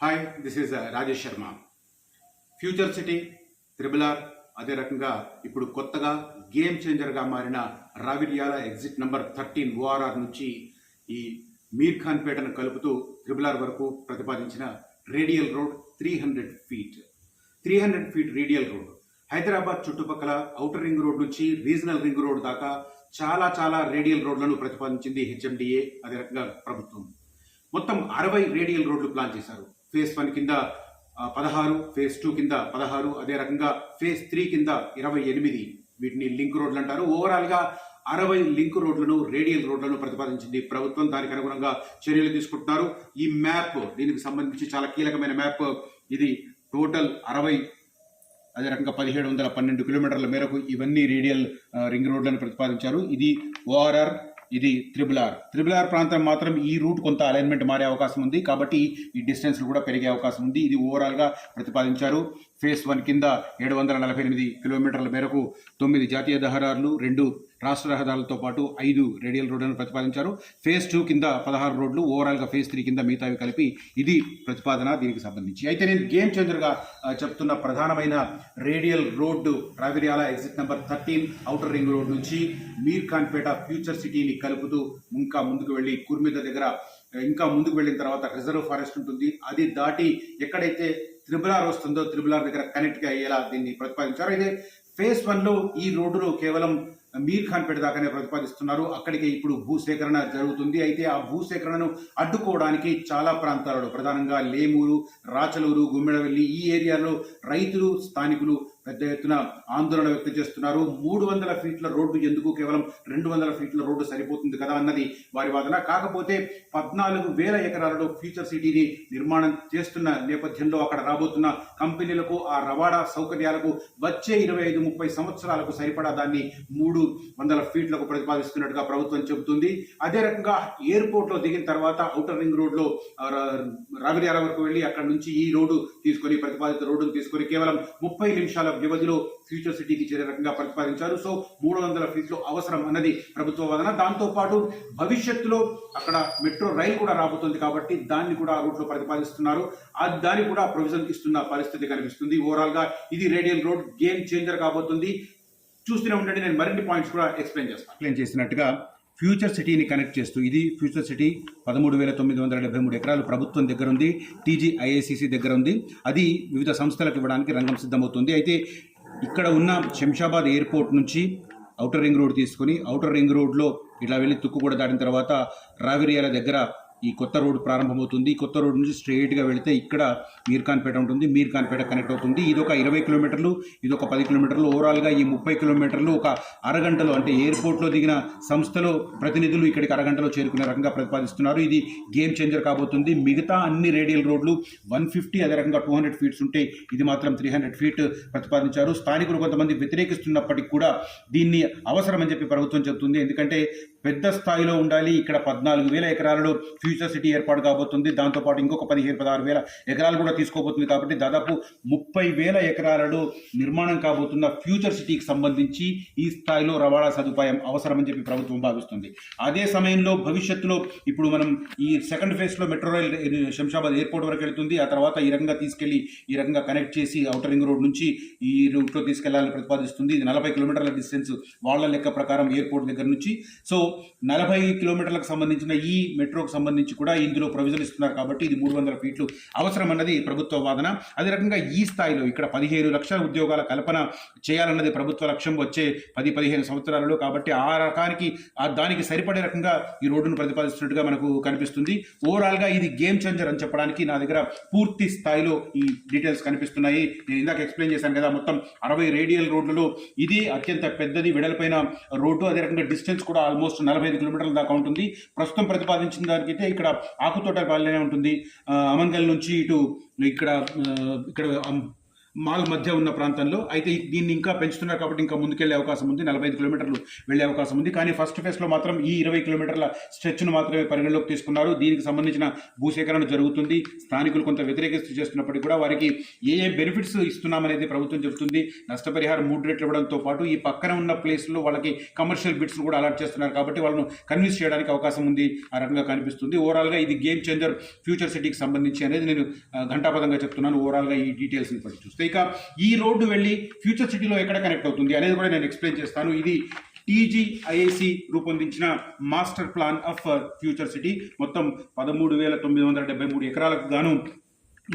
Hi this is Rajesh Sharma. Future city triple R అదే రకంగా ఇప్పుడు కొత్తగా గేమ్ చేంజర్గా మారిన రావిర్యాల ఎగ్జిట్ నంబర్ 13 ఓఆర్ఆర్ నుంచి ఈ మీర్ ఖాన్ పేటను కలుపుతూ త్రిబుల్ ఆర్ వరకు ప్రతిపాదించిన radial road 300 feet 300 feet radial road Hyderabad చుట్టుపక్కల ఔటర్ రింగ్ రోడ్ నుంచి రీజనల్ రింగ్ రోడ్ దాకా చాలా రేడియల్ రోడ్లను ప్రతిపాదించింది హెచ్ఎండిఏ అదే రకంగా ప్రభుత్వం. మొత్తం 60 రేడియల్ రోడ్లు ప్లాన్ చేశారు. ఫేజ్ 1 కింద 16, ఫేజ్ 2 కింద 16, అదే రకంగా ఫేజ్ 3 కింద 28 వీటిని లింక్ రోడ్లు అంటారు. ఓవరాల్ గా 60 లింక్ రోడ్లను రేడియల్ రోడ్లను ప్రతిపాదించింది ప్రభుత్వం. దానికి అనుగుణంగా చర్యలు తీసుకుంటున్నారు. ఈ మ్యాప్ దీనికి సంబంధించి చాలా కీలకమైన మ్యాప్. ఇది టోటల్ 60 అదే రకంగా 1712 కిలోమీటర్ల మేరకు ఇవన్నీ రేడియల్ రింగ్ రోడ్లను ప్రతిపాదించారు. ఇది ఓఆర్ఆర్, ఇది త్రిబుల్ ఆర్ ప్రాంతం మాత్రం ఈ రూట్ కొంత అలైన్మెంట్ మారే అవకాశం ఉంది కాబట్టి ఈ డిస్టెన్స్ కూడా పెరిగే అవకాశం ఉంది. ఇది ఓవరాల్ గా ప్రతిపాదించారు. ఫేజ్ 1 కింద 748 కిలోమీటర్ల మేరకు 9 జాతీయ రహదారులు, 2 రాష్ట్ర రహదారులతో పాటు 5 రేడియల్ రోడ్లను ప్రతిపాదించారు. ఫేజ్ 2 కింద 16 రోడ్లు, ఓవరాల్ గా ఫేజ్ 3 కింద మిగతావి కలిపి ఇది ప్రతిపాదన దీనికి సంబంధించి. అయితే నేను గేమ్ చేంజర్ గా చెప్తున్న ప్రధానమైన radial road Raviryal exit number 13 outer ring road నుంచి మీర్ ఖాన్ పేట ఫ్యూచర్ సిటీని కలుపుతూ ఇంకా ముందుకు వెళ్లి కుర్మిద దగ్గర ఇంకా ముందుకు వెళ్ళిన తర్వాత రిజర్వ్ ఫారెస్ట్ ఉంటుంది. అది దాటి ఎక్కడైతే త్రిబుల్ ఆర్ వస్తుందో త్రిబుల్ ఆర్ దగ్గర కనెక్ట్ అయ్యేలా దీన్ని ప్రతిపాదించారు. అయితే ఫేజ్ 1 లో ఈ రోడ్డును కేవలం మీర్ ఖాన్ పేట దాకానే ప్రతిపాదిస్తున్నారు. అక్కడికి ఇప్పుడు భూసేకరణ జరుగుతుంది. అయితే ఆ భూసేకరణను అడ్డుకోవడానికి చాలా ప్రాంతాలలో ప్రధానంగా లేమూరు, రాచలూరు, గుమ్మెడవెల్లి ఈ ఏరియాలో రైతులు, స్థానికులు పెద్ద ఎత్తున ఆందోళన వ్యక్తం చేస్తున్నారు. 300 ఫీట్ల రోడ్డు ఎందుకు, కేవలం 200 ఫీట్ల రోడ్డు సరిపోతుంది కదా అన్నది వారి వాదన. కాకపోతే 14,000 ఎకరాలలో ఫ్యూచర్ సిటీని నిర్మాణం చేస్తున్న నేపథ్యంలో అక్కడ రాబోతున్న కంపెనీలకు ఆ రవాణా సౌకర్యాలకు వచ్చే 25-30 సంవత్సరాలకు సరిపడా దాన్ని 300 ఫీట్లకు ప్రతిపాదిస్తున్నట్టుగా ప్రభుత్వం చెబుతుంది. అదే రకంగా ఎయిర్పోర్ట్ లో దిగిన తర్వాత ఔటర్ రింగ్ రోడ్ లో రావిర్యాల వరకు వెళ్లి అక్కడ నుంచి ఈ రోడ్డు తీసుకొని ప్రతిపాదిత రోడ్డును తీసుకొని కేవలం 30 నిమిషాల వ్యవధిలో ఫ్యూచర్ సిటీకి చేరే రకంగా ప్రతిపాదించారు. సో 300 ఫీట్లు అవసరం అన్నది ప్రభుత్వ వాదన. దాంతో పాటు భవిష్యత్తులో అక్కడ మెట్రో రైలు కూడా రాబోతుంది కాబట్టి దాన్ని కూడా ఆ రూట్ లో ప్రతిపాదిస్తున్నారు. దాన్ని కూడా ప్రొవిజన్ ఇస్తున్న పరిస్థితి కనిపిస్తుంది. ఓవరాల్ గా ఇది రేడియల్ రోడ్ గేమ్ చేంజర్ కాబోతుంది. చూస్తూనే ఉండండి, నేను మరిన్ని పాయింట్స్ కూడా ఎక్స్ప్లెయిన్ చేసినట్టుగా ఫ్యూచర్ సిటీని కనెక్ట్ చేస్తూ ఇది ఫ్యూచర్ సిటీ 13,973 ఎకరాలు ప్రభుత్వం దగ్గర ఉంది. TGIACC దగ్గర ఉంది. అది వివిధ సంస్థలకు ఇవ్వడానికి రంగం సిద్ధమవుతుంది. అయితే ఇక్కడ ఉన్న శంషాబాద్ ఎయిర్పోర్ట్ నుంచి ఔటర్ రింగ్ రోడ్ తీసుకొని ఔటర్ రింగ్ రోడ్లో ఇట్లా వెళ్ళి తుక్కు కూడా దాటిన తర్వాత రావిర్యాల దగ్గర ఈ కొత్త రోడ్డు ప్రారంభమవుతుంది. కొత్త రోడ్డు నుంచి స్ట్రైట్గా వెళితే ఇక్కడ మీర్ ఖాన్ పేట ఉంటుంది. మీర్ ఖాన్ పేట కనెక్ట్ అవుతుంది. ఇది ఒక 20 కిలోమీటర్లు, ఇది ఒక 10 కిలోమీటర్లు. ఓవరాల్గా ఈ 30 కిలోమీటర్లు ఒక అరగంటలో, అంటే ఎయిర్పోర్ట్లో దిగిన సంస్థలో ప్రతినిధులు ఇక్కడికి అరగంటలో చేరుకునే రకంగా ప్రతిపాదిస్తున్నారు. ఇది గేమ్ చేంజర్ కాబోతుంది. మిగతా అన్ని రేడియల్ రోడ్లు 150 అదే రకంగా 200 ఫీట్స్ ఉంటే ఇది మాత్రం 300 ఫీట్ ప్రతిపాదించారు. స్థానికులు కొంతమంది వ్యతిరేకిస్తున్నప్పటికీ కూడా దీన్ని అవసరమని చెప్పి ప్రభుత్వం చెబుతుంది. ఎందుకంటే పెద్ద స్థాయిలో ఉండాలి. ఇక్కడ 14,000 ఎకరాలలో ఫ్యూచర్ సిటీ ఏర్పాటు కాబోతుంది. దాంతోపాటు ఇంకొక 15,000-16,000 ఎకరాలు కూడా తీసుకోబోతుంది. కాబట్టి దాదాపు 30,000 ఎకరాలలో నిర్మాణం కాబోతున్న ఫ్యూచర్ సిటీకి సంబంధించి ఈ స్థాయిలో రవాణా సదుపాయం అవసరమని చెప్పి ప్రభుత్వం భావిస్తుంది. అదే సమయంలో భవిష్యత్తులో ఇప్పుడు మనం ఈ సెకండ్ ఫేజ్లో మెట్రో రైల్ శంషాబాద్ ఎయిర్పోర్ట్ వరకు వెళ్తుంది. ఆ తర్వాత ఈ రకంగా తీసుకెళ్లి ఈ రకంగా కనెక్ట్ చేసి ఔటర్ రింగ్ రోడ్ నుంచి ఈ రూట్లో తీసుకెళ్లాలని ప్రతిపాదిస్తుంది. ఇది 40 కిలోమీటర్ల డిస్టెన్స్ వాళ్ళ లెక్క ప్రకారం ఎయిర్పోర్ట్ దగ్గర నుంచి. సో 40 కిలోమీటర్లకు సంబంధించిన ఈ మెట్రోకు సంబంధించి కూడా ఇందులో ప్రొవిజన్ ఇస్తున్నారు. కాబట్టి ఇది 300 ఫీట్లు అవసరం అన్నది ప్రభుత్వ వాదన. అదే రకంగా ఈ స్థాయిలో ఇక్కడ 15 లక్షల ఉద్యోగాల కల్పన చేయాలన్నది ప్రభుత్వ లక్ష్యం వచ్చే 10-15 సంవత్సరాలలో. కాబట్టి ఆ రకానికి దానికి సరిపడే రకంగా ఈ రోడ్డును ప్రతిపాదిస్తున్నట్టుగా మనకు కనిపిస్తుంది. ఓవరాల్ గా ఇది గేమ్ చేంజర్ అని చెప్పడానికి నా దగ్గర పూర్తి స్థాయిలో ఈ డీటెయిల్స్ కనిపిస్తున్నాయి. నేను ఇందాక ఎక్స్ప్లెయిన్ చేశాను కదా, మొత్తం 60 రేడియల్ రోడ్లలో ఇది అత్యంత పెద్దది వెడల్పైన రోడ్డు. అదే రకంగా డిస్టెన్స్ కూడా ఆల్మోస్ట్ 45 కిలోమీటర్ల దాకా ఉంటుంది. ప్రస్తుతం ప్రతిపాదించిన దానికైతే ఇక్కడ ఆకుతోట పాలనే ఉంటుంది. అమంగల్ నుంచి ఇటు ఇక్కడ మాల్ మధ్య ఉన్న ప్రాంతంలో. అయితే దీన్ని ఇంకా పెంచుతున్నారు కాబట్టి ఇంకా ముందుకెళ్లే అవకాశం ఉంది, 45 కిలోమీటర్లు వెళ్లే అవకాశం ఉంది. కానీ ఫస్ట్ ఫేజ్లో మాత్రం ఈ 20 కిలోమీటర్ల స్ట్రెచ్ను మాత్రమే పరిగణలోకి తీసుకున్నారు. దీనికి సంబంధించిన భూసేకరణ జరుగుతుంది. స్థానికులు కొంత వ్యతిరేకిస్తూ చేస్తున్నప్పటికీ కూడా వారికి ఏ బెనిఫిట్స్ ఇస్తున్నామనేది ప్రభుత్వం చెబుతుంది. నష్టపరిహారం 3 రెట్లు ఇవ్వడంతో పాటు ఈ పక్కన ఉన్న ప్లేస్లో వాళ్ళకి కమర్షియల్ బిట్స్ కూడా అలాట్ చేస్తున్నారు కాబట్టి వాళ్ళను కన్విన్స్ చేయడానికి అవకాశం ఉంది. ఆ రకంగా కనిపిస్తుంది. ఓవరాల్గా ఇది గేమ్ చేంజర్ ఫ్యూచర్ సిటీకి సంబంధించి అనేది నేను ఘంటాపదంగా చెప్తున్నాను. ఓవరాల్గా ఈ డీటెయిల్స్ని బట్టి చూస్తే ఇక ఈ రోడ్డు వెళ్ళి ఫ్యూచర్ సిటీలో ఎక్కడ కనెక్ట్ అవుతుంది అనేది కూడా నేను ఎక్స్ప్లెయిన్ చేస్తాను. ఇది టీజీఐఐసి రూపొందించిన master plan of future city. మొత్తం 13,973 ఎకరాలకు గాను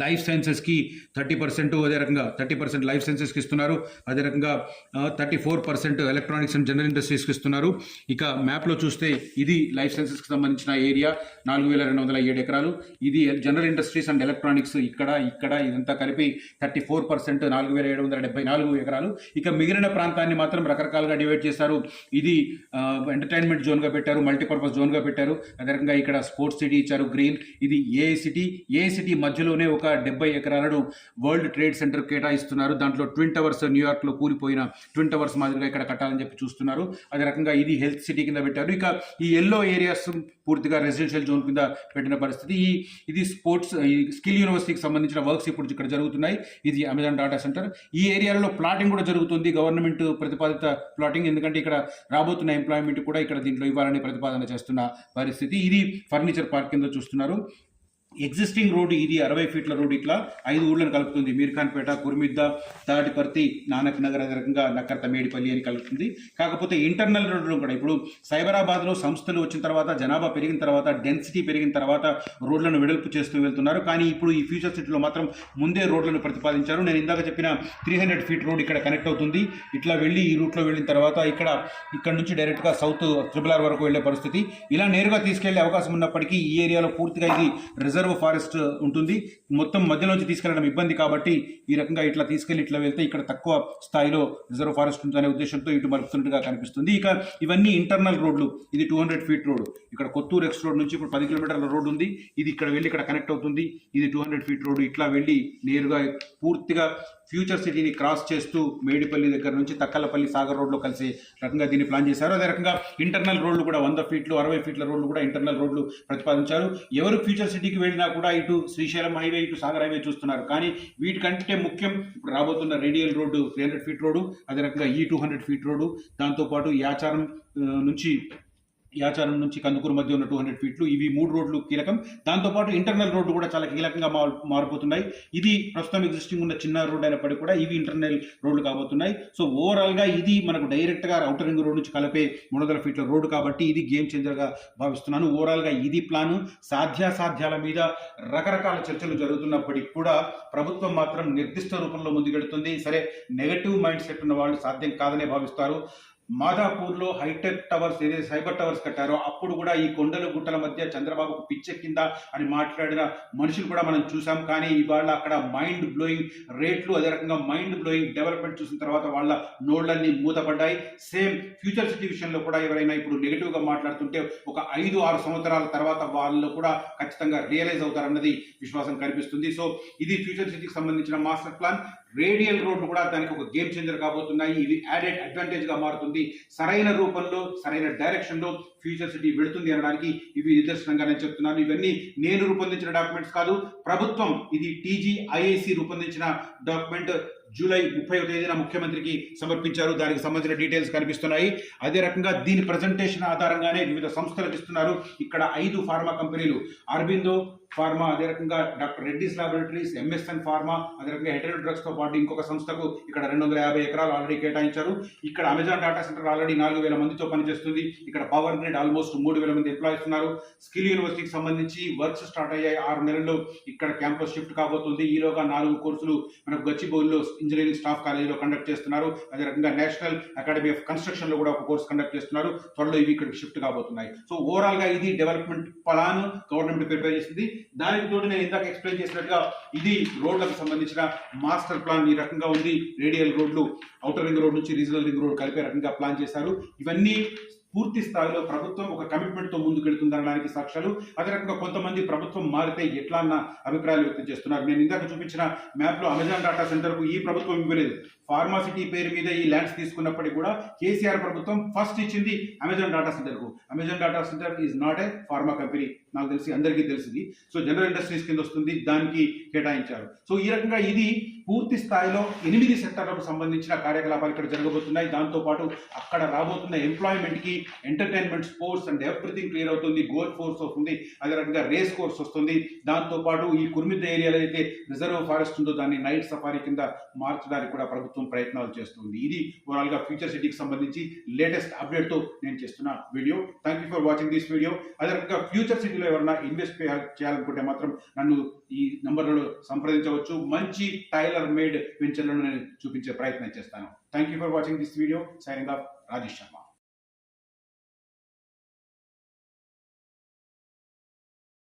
లైఫ్ సైన్సెస్కి 30%, అదే రకంగా 30% లైఫ్ సైన్సెస్కి ఇస్తున్నారు. అదే రకంగా 34% ఎలక్ట్రానిక్స్ అండ్ జనరల్ ఇండస్ట్రీస్కి ఇస్తున్నారు. ఇక మ్యాప్లో చూస్తే ఇది లైఫ్ సైన్సెస్కి సంబంధించిన ఏరియా 4,207 ఎకరాలు. ఇది జనరల్ ఇండస్ట్రీస్ అండ్ ఎలక్ట్రానిక్స్ ఇక్కడ ఇదంతా కలిపి 34%, 4,774 ఎకరాలు. ఇక మిగిలిన ప్రాంతాన్ని మాత్రం రకరకాలుగా డివైడ్ చేశారు. ఇది ఎంటర్టైన్మెంట్ జోన్గా పెట్టారు, మల్టీపర్పస్ జోన్గా పెట్టారు. అదే రకంగా ఇక్కడ స్పోర్ట్స్ సిటీ ఇచ్చారు గ్రీన్. ఇది ఏఐ సిటీ మధ్యలోనే ఒక 70 ఎకరాలను వరల్డ్ ట్రేడ్ సెంటర్ కేటాయిస్తున్నారు. దాంట్లో ట్విన్ టవర్స్, న్యూయార్క్లో కూలిపోయిన ట్విన్ టవర్స్ మాదిరిగా ఇక్కడ కట్టాలని చెప్పి చూస్తున్నారు. అదే రకంగా ఇది హెల్త్ సిటీ కింద పెట్టారు. ఇక ఈ ఎల్లో ఏరియాస్ పూర్తిగా రెసిడెన్షియల్ జోన్ కింద పెట్టిన పరిస్థితి. ఇది స్పోర్ట్స్ స్కిల్ యూనివర్సిటీకి సంబంధించిన వర్క్స్ ఇప్పుడు ఇక్కడ జరుగుతున్నాయి. ఇది అమెజాన్ డాటా సెంటర్. ఈ ఏరియాలో ప్లాటింగ్ కూడా జరుగుతుంది, గవర్నమెంట్ ప్రతిపాదిత ప్లాటింగ్. ఎందుకంటే ఇక్కడ రాబోతున్న ఎంప్లాయ్మెంట్ కూడా ఇక్కడ దీంట్లో ఇవ్వాలని ప్రతిపాదన చేస్తున్న పరిస్థితి. ఇది ఫర్నిచర్ పార్క్ కింద చూస్తున్నారు. ఎగ్జిస్టింగ్ రోడ్డు ఇది 60 ఫీట్ల రోడ్డు. ఇట్లా 5 ఊళ్ళను కలుపుతుంది. మీర్ఖాన్పేట, కుర్మిద్ద, తాటిపర్తి, నానక్ నగర్, అదే రకంగా నక్కర్త, మేడిపల్లి అని కలుపుతుంది. కాకపోతే ఇంటర్నల్ రోడ్లు కూడా ఇప్పుడు సైబరాబాద్లో సంస్థలు వచ్చిన తర్వాత, జనాభా పెరిగిన తర్వాత, డెన్సిటీ పెరిగిన తర్వాత రోడ్లను వెడల్పు చేస్తూ వెళ్తున్నారు. కానీ ఇప్పుడు ఈ ఫ్యూచర్ సిటీలో మాత్రం ముందే రోడ్లను ప్రతిపాదించారు. నేను ఇందాక చెప్పిన 300 ఫీట్ రోడ్ ఇక్కడ కనెక్ట్ అవుతుంది. ఇట్లా వెళ్ళి ఈ రూట్లో వెళ్ళిన తర్వాత ఇక్కడ నుంచి డైరెక్ట్గా సౌత్ RRR వరకు వెళ్ళే పరిస్థితి. ఇలా నేరుగా తీసుకెళ్లే అవకాశం ఉన్నప్పటికీ ఈ ఏరియాలో పూర్తిగా ఇది రిజర్వ్ ఫారెస్ట్ ఉంటుంది. మొత్తం మధ్యలోంచి తీసుకెళ్లడం ఇబ్బంది కాబట్టి ఈ రకంగా ఇట్లా తీసుకెళ్లి ఇట్లా వెళ్తే ఇక్కడ తక్కువ స్థాయిలో రిజర్వ్ ఫారెస్ట్ ఉందనే ఉద్దేశంతో ఇటు మలుపుతున్నట్టుగా కనిపిస్తుంది. ఇక ఇవన్నీ ఇంటర్నల్ రోడ్లు. ఇది 200 ఫీట్ రోడ్. ఇక్కడ కొత్తూరు ఎక్స్ రోడ్ నుంచి ఇప్పుడు 10 కిలోమీటర్ల రోడ్ ఉంది. ఇది ఇక్కడ వెళ్ళి ఇక్కడ కనెక్ట్ అవుతుంది. ఇది 200 ఫీట్ రోడ్. ఇట్లా వెళ్ళి నేరుగా పూర్తిగా ఫ్యూచర్ సిటీని క్రాస్ చేస్తూ మేడిపల్లి దగ్గర నుంచి తక్కలపల్లి సాగర్ రోడ్లో కలిసే రకంగా దీన్ని ప్లాన్ చేశారు. అదే రకంగా ఇంటర్నల్ రోడ్లు కూడా 100 ఫీట్లు, 60 ఫీట్ల రోడ్లు కూడా ఇంటర్నల్ రోడ్లు ప్రతిపాదించారు. ఎవరు ఫ్యూచర్ సిటీకి వెళ్ళినా కూడా ఇటు శ్రీశైలం హైవే, ఇటు సాగర్ హైవే చూస్తున్నారు. కానీ వీటికంటే ముఖ్యం ఇప్పుడు రాబోతున్న రేడియల్ రోడ్డు 300 ఫీట్ రోడ్డు, అదే రకంగా ఈ 200 ఫీట్ రోడ్డు, దాంతోపాటు యాచారం నుంచి కందుకూరు మధ్య ఉన్న 200 ఫీట్లు. ఇవి 3 రోడ్లు కీలకం. దాంతోపాటు ఇంటర్నల్ రోడ్డు కూడా చాలా కీలకంగా మారిపోతున్నాయి. ఇది ప్రస్తుతం ఎగ్జిస్టింగ్ ఉన్న చిన్న రోడ్ అయినప్పటికీ కూడా ఇవి ఇంటర్నల్ రోడ్లు కాబోతున్నాయి. సో ఓవరాల్గా ఇది మనకు డైరెక్ట్గా ఔటర్ రింగ్ రోడ్ నుంచి కలిపే 300 ఫీట్ల రోడ్డు కాబట్టి ఇది గేమ్ చేంజర్గా భావిస్తున్నాను. ఓవరాల్గా ఇది ప్లాను. సాధ్యాసాధ్యాల మీద రకరకాల చర్చలు జరుగుతున్నప్పటికీ కూడా ప్రభుత్వం మాత్రం నిర్దిష్ట రూపంలో ముందుకెడుతుంది. సరే, నెగటివ్ మైండ్ సెట్ ఉన్న వాళ్ళు సాధ్యం కాదనే భావిస్తారు. మాదాపూర్లో హైటెక్ టవర్స్, ఏదైతే సైబర్ టవర్స్ కట్టారో అప్పుడు కూడా ఈ కొండల గుట్టల మధ్య చంద్రబాబుకు పిచ్చెక్కిందా అని మాట్లాడిన మనుషులు కూడా మనం చూసాం. కానీ ఇవాళ అక్కడ మైండ్ బ్లోయింగ్ రేట్లు, అదే రకంగా మైండ్ బ్లోయింగ్ డెవలప్మెంట్ చూసిన తర్వాత వాళ్ళ నోళ్లన్నీ మూతపడ్డాయి. సేమ్ ఫ్యూచర్ సిటీ విషయంలో కూడా ఎవరైనా ఇప్పుడు నెగిటివ్గా మాట్లాడుతుంటే ఒక 5-6 సంవత్సరాల తర్వాత వాళ్ళు కూడా ఖచ్చితంగా రియలైజ్ అవుతారన్నది విశ్వాసం కనిపిస్తుంది. సో ఇది ఫ్యూచర్ సిటీకి సంబంధించిన మాస్టర్ ప్లాన్. రేడియల్ రోడ్లు కూడా దానికి ఒక గేమ్ చేంజర్ కాబోతున్నాయి. ఇది యాడెడ్ అడ్వాంటేజ్గా మారుతుంది. సరైన రూపంలో, సరైన డైరెక్షన్లో ఫ్యూచర్ సిటీ వెళుతుంది అనడానికి ఇవి నిదర్శనంగా నేను చెప్తున్నాను. ఇవన్నీ నేను రూపొందించిన డాక్యుమెంట్స్ కాదు, ప్రభుత్వం, ఇది టీజీఐఐసి రూపొందించిన డాక్యుమెంట్. జూలై 30వ తేదీన ముఖ్యమంత్రికి సమర్పించారు. దానికి సంబంధించిన డీటెయిల్స్ కనిపిస్తున్నాయి. అదే రకంగా దీని ప్రజెంటేషన్ ఆధారంగానే వివిధ సంస్థలకు ఇస్తున్నారు. ఇక్కడ 5 ఫార్మా కంపెనీలు, అరబిందో ఫార్మా, అదే రకంగా Doctor Reddy's Laboratories, MSN Pharma, అదే రకంగా హెటరో డ్రగ్స్తో పాటు ఇంకొక సంస్థకు ఇక్కడ 250 ఎకరాలు ఆల్రెడీ కేటాయించారు. ఇక్కడ అమెజాన్ డాటా సెంటర్ ఆల్రెడీ 4,000 మందితో పనిచేస్తుంది. ఇక్కడ పవర్ గ్రిడ్ ఆల్మోస్ట్ 3,000 మంది ఎంప్లాయీస్ ఉన్నారు. స్కిల్ యూనివర్సిటీకి సంబంధించి వర్క్స్ స్టార్ట్ అయ్యాయి. 6 నెలల్లో ఇక్కడ క్యాంపస్ షిఫ్ట్ కాబోతుంది. ఈలోగా 4 కోర్సులు మనకు గచ్చిబౌలిలో ఇంజనీరింగ్ స్టాఫ్ కాలేజీలో కండక్ట్ చేస్తున్నారు. అదే రకంగా నేషనల్ అకాడమీ ఆఫ్ కన్స్ట్రక్షన్ లో కూడా ఒక కోర్స్ కండక్ట్ చేస్తున్నారు. త్వరలో ఇవి ఇక్కడ షిఫ్ట్ కాబోతున్నాయి. సో ఓవరాల్ గా ఇది డెవలప్మెంట్ ప్లాన్ గవర్నమెంట్ ప్రిపేర్ చేసింది. దానికి తోడు నేను ఇందాక ఎక్స్ప్లెయిన్ చేసినట్టుగా ఇది రోడ్లకు సంబంధించిన మాస్టర్ ప్లాన్ ఈ రకంగా ఉంది. రేడియల్ రోడ్లు ఔటర్ రింగ్ రోడ్ నుంచి రీజనల్ రింగ్ రోడ్ కలిపే రకంగా ప్లాన్ చేశారు. ఇవన్నీ పూర్తి స్థాయిలో ప్రభుత్వం ఒక కమిట్మెంట్తో ముందుకెళ్తుందనడానికి సాక్ష్యాలు. అదే రకంగా కొంతమంది ప్రభుత్వం మారితే ఎట్లా అన్న అభిప్రాయాలు వ్యక్తం చేస్తున్నారు. నేను ఇందాక చూపించిన మ్యాప్లో అమెజాన్ డాటా సెంటర్కు ఈ ప్రభుత్వం ఇవ్వలేదు. ఫార్మాసిటీ పేరు మీద ఈ ల్యాండ్స్ తీసుకున్నప్పటికీ కూడా కేసీఆర్ ప్రభుత్వం ఫస్ట్ ఇచ్చింది అమెజాన్ డాటా సెంటర్కు. Amazon data centre is not a pharma company, నాకు తెలిసి అందరికీ తెలిసింది. సో జనరల్ ఇండస్ట్రీస్ కింద వస్తుంది, దానికి కేటాయించారు. సో ఈ రకంగా ఇది పూర్తి స్థాయిలో 8 సెక్టార్లకు సంబంధించిన కార్యకలాపాలు ఇక్కడ జరగబోతున్నాయి. దాంతోపాటు అక్కడ రాబోతున్న ఎంప్లాయ్మెంట్కి entertainment, sports and everything clear అవుతుంది. గోల్ఫ్ కోర్స్ వస్తుంది, అదే రకంగా రేస్ కోర్స్ వస్తుంది. దాంతోపాటు ఈ కుర్మిద్ద ఏరియాలో అయితే రిజర్వ్ ఫారెస్ట్ ఉందో దాన్ని నైట్ సఫారీ కింద మార్చడానికి కూడా ప్రభుత్వం ప్రయత్నాలు చేస్తుంది. ఇది ఓవరాల్గా ఫ్యూచర్ సిటీకి సంబంధించి లేటెస్ట్ అప్డేట్తో నేను చేస్తున్న video. Thank you for watching this video. అదే రకంగా ఫ్యూచర్ సిటీలో ఎవరైనా ఇన్వెస్ట్ చేయాలనుకుంటే మాత్రం నన్ను ఈ నంబర్లలో సంప్రదించవచ్చు. మంచి టైలర్ మేడ్ వెంచర్లను నేను చూపించే ప్రయత్నం చేస్తాను. Thank you for watching this video. Signing off Rajesh Sharma.